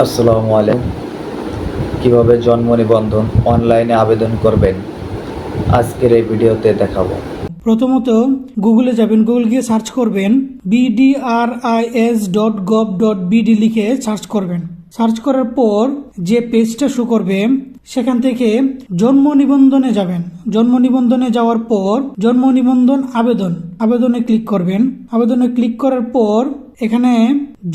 আসসালামু আলাইকুম। কিভাবে জন্ম নিবন্ধন অনলাইনে আবেদন করবেন আজকের এই ভিডিওতে দেখাবো। প্রথমত গুগলে যাবেন, গুগল গিয়ে সার্চ করবেন bdris.gov.bd লিখে সার্চ করবেন। সার্চ করার পর যে পেজটা শো করবে সেখান থেকে জন্ম নিবন্ধনে যাবেন। জন্ম নিবন্ধনে যাওয়ার পর জন্ম নিবন্ধন আবেদনে ক্লিক করবেন। আবেদনে ক্লিক করার পর এখানে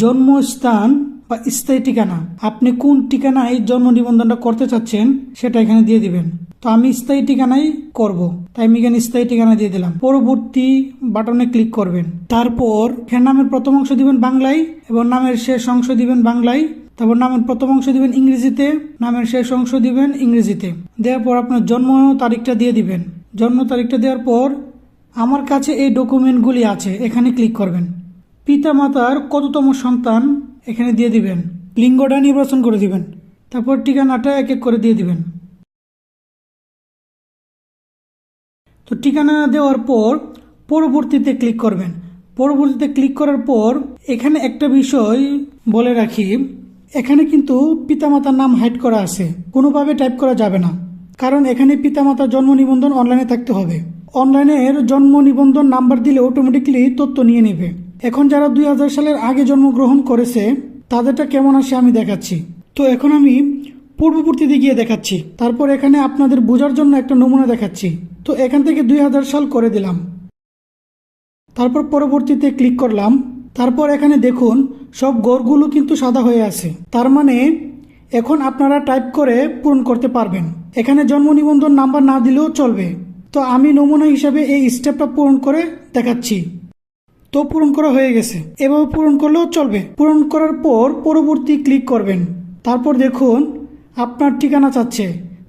জন্মস্থান বা স্থায়ী ঠিকানা, আপনি কোন ঠিকানায় জন্ম নিবন্ধনটা করতে চাচ্ছেন সেটা এখানে দিয়ে দিবেন। তো আমি স্থায়ী ঠিকানাই করব, তাই আমি এখানে স্থায়ী ঠিকানা দিয়ে দিলাম। পরবর্তী বাটনে ক্লিক করবেন। তারপর এখানে নামের প্রথম অংশ দিবেন বাংলায় এবং নামের শেষ অংশ দিবেন বাংলায়। তারপর নামের প্রথম অংশ দিবেন ইংরেজিতে, নামের শেষ অংশ দিবেন ইংরেজিতে। দেওয়ার পর আপনার জন্ম তারিখটা দিয়ে দিবেন। জন্ম তারিখটা দেওয়ার পর আমার কাছে এই ডকুমেন্টগুলি আছে, এখানে ক্লিক করবেন। পিতা মাতার কততম সন্তান এখানে দিয়ে দিবেন। লিঙ্গটা নির্বাচন করে দিবেন। তারপর ঠিকানাটা এক এক করে দিয়ে দিবেন। তো ঠিকানা দেওয়ার পর পরবর্তীতে ক্লিক করবেন। পরবর্তীতে ক্লিক করার পর এখানে একটা বিষয় বলে রাখি, এখানে কিন্তু পিতামাতার নাম হাইড করা আছে, কোনোভাবে টাইপ করা যাবে না, কারণ এখানে পিতামাতার জন্ম নিবন্ধন অনলাইনে থাকতে হবে। অনলাইনের জন্ম নিবন্ধন নাম্বার দিলে অটোমেটিকলি তথ্য নিয়ে নেবে। এখন যারা 2000 সালের আগে জন্মগ্রহণ করেছে তাদেরটা কেমন আসে আমি দেখাচ্ছি। তো এখন আমি পূর্ববর্তীতে গিয়ে দেখাচ্ছি। তারপর এখানে আপনাদের বোঝার জন্য একটা নমুনা দেখাচ্ছি। তো এখান থেকে 2000 সাল করে দিলাম। তারপর পরবর্তীতে ক্লিক করলাম। তারপর এখানে দেখুন সব ঘরগুলো কিন্তু সাদা হয়ে আছে, তার মানে এখন আপনারা টাইপ করে পূরণ করতে পারবেন। এখানে জন্ম নিবন্ধন নাম্বার না দিলেও চলবে। তো আমি নমুনা হিসাবে এই স্টেপটা পূরণ করে দেখাচ্ছি। তো পূরণ করা হয়ে গেছে, এভাবে পূরণ করলেও চলবে। পূরণ করার পর পরবর্তী ক্লিক করবেন। তারপর দেখুন আপনার ঠিকানা চাচ্ছে,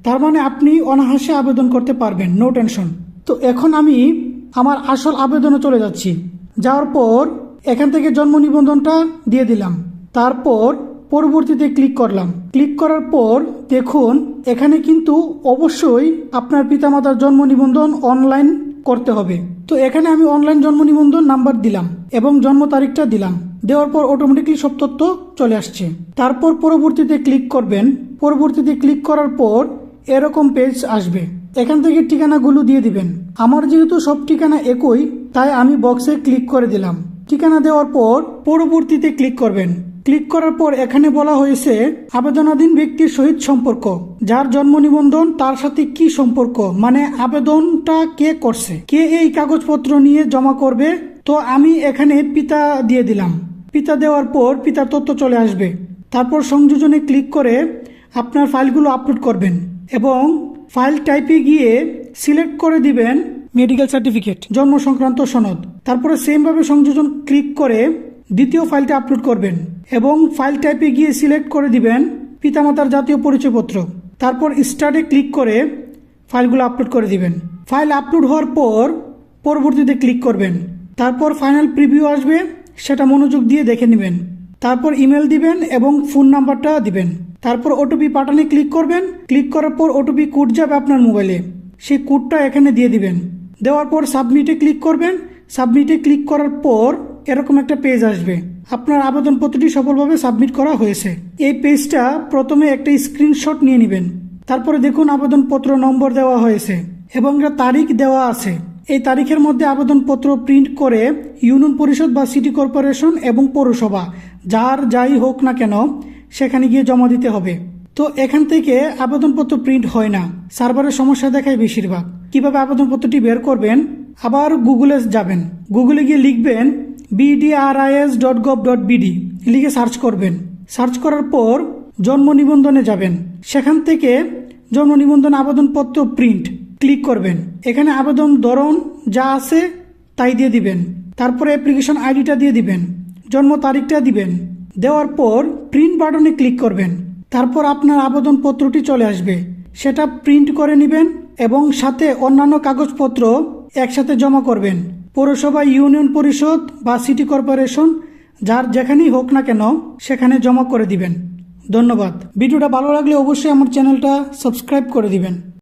তার মানে আপনি অনায়াসে আবেদন করতে পারবেন, নো টেনশন। তো এখন আমি আমার আসল আবেদনে চলে যাচ্ছি। যাওয়ার পর এখান থেকে জন্ম নিবন্ধনটা দিয়ে দিলাম। তারপর পরবর্তীতে ক্লিক করলাম। ক্লিক করার পর দেখুন এখানে কিন্তু অবশ্যই আপনার পিতামাতার জন্ম নিবন্ধন অনলাইন করতে হবে। তো এখানে আমি অনলাইন জন্ম নিবন্ধন নাম্বার দিলাম এবং জন্ম তারিখটা দিলাম। দেওয়ার পর অটোমেটিকলি সব তথ্য চলে আসছে। তারপর পরবর্তীতে ক্লিক করবেন। পরবর্তীতে ক্লিক করার পর এরকম পেজ আসবে, এখান থেকে ঠিকানাগুলো দিয়ে দিবেন। আমার যেহেতু সব ঠিকানা একই, তাই আমি বক্সে ক্লিক করে দিলাম। ঠিকানা দেওয়ার পর পরবর্তীতে ক্লিক করবেন। ক্লিক করার পর এখানে বলা হয়েছে আবেদনাধীন ব্যক্তির সহিত সম্পর্ক, যার জন্ম নিবন্ধন তার সাথে কি সম্পর্ক, মানে আবেদনটা কে করছে, কে এই কাগজপত্র নিয়ে জমা করবে। তো আমি এখানে পিতা দিয়ে দিলাম। পিতা দেওয়ার পর পিতার তথ্য চলে আসবে। তারপর সংযোজনে ক্লিক করে আপনার ফাইলগুলো আপলোড করবেন এবং ফাইল টাইপে গিয়ে সিলেক্ট করে দিবেন মেডিকেল সার্টিফিকেট, জন্ম সংক্রান্ত সনদ। তারপরে সেমভাবে সংযোজন ক্লিক করে দ্বিতীয় ফাইলটা আপলোড করবেন এবং ফাইল টাইপে গিয়ে সিলেক্ট করে দিবেন পিতামাতার জাতীয় পরিচয়পত্র। তারপর স্টার্টে ক্লিক করে ফাইলগুলো আপলোড করে দিবেন। ফাইল আপলোড হওয়ার পর পরবর্তীতে ক্লিক করবেন। তারপর ফাইনাল প্রিভিউ আসবে, সেটা মনোযোগ দিয়ে দেখে নেবেন। তারপর ইমেল দিবেন এবং ফোন নাম্বারটা দিবেন। তারপর ওটিপি পাঠানে ক্লিক করবেন। ক্লিক করার পর ওটিপি কোড যাবে আপনার মোবাইলে, সেই কোডটা এখানে দিয়ে দিবেন। দেওয়ার পর সাবমিটে ক্লিক করবেন। সাবমিটে ক্লিক করার পর এরকম একটা পেজ আসবে, আপনার আবেদনপত্রটি সফলভাবে সাবমিট করা হয়েছে। এই পেজটা প্রথমে একটা স্ক্রিনশট নিয়ে নেবেন। তারপরে দেখুন আবেদনপত্র নম্বর দেওয়া হয়েছে এবং একটা তারিখ দেওয়া আছে। এই তারিখের মধ্যে আবেদনপত্র প্রিন্ট করে ইউনিয়ন পরিষদ বা সিটি কর্পোরেশন এবং পৌরসভা যার যাই হোক না কেন সেখানে গিয়ে জমা দিতে হবে। তো এখান থেকে আবেদনপত্র প্রিন্ট হয় না, সার্ভারের সমস্যা দেখায় বেশিরভাগ। কিভাবে আবেদনপত্রটি বের করবেন, আবার গুগলে যাবেন। গুগলে গিয়ে লিখবেন bdris.gov.bd লিখে সার্চ করবেন। সার্চ করার পর জন্ম নিবন্ধনে যাবেন। সেখান থেকে জন্ম নিবন্ধন আবেদনপত্র প্রিন্ট ক্লিক করবেন। এখানে আবেদন ধরন যা আছে তাই দিয়ে দিবেন। তারপরে অ্যাপ্লিকেশন আইডিটা দিয়ে দিবেন, জন্ম তারিখটা দিবেন। দেওয়ার পর প্রিন্ট বাটনে ক্লিক করবেন। তারপর আপনার আবেদনপত্রটি চলে আসবে, সেটা প্রিন্ট করে নেবেন এবং সাথে অন্যান্য কাগজপত্র একসাথে জমা করবেন। পৌরসভা, ইউনিয়ন পরিষদ বা সিটি কর্পোরেশন যার যেখানেই হোক না কেন সেখানে জমা করে দিবেন। ধন্যবাদ। ভিডিওটা ভালো লাগলে অবশ্যই আমার চ্যানেলটা সাবস্ক্রাইব করে দিবেন।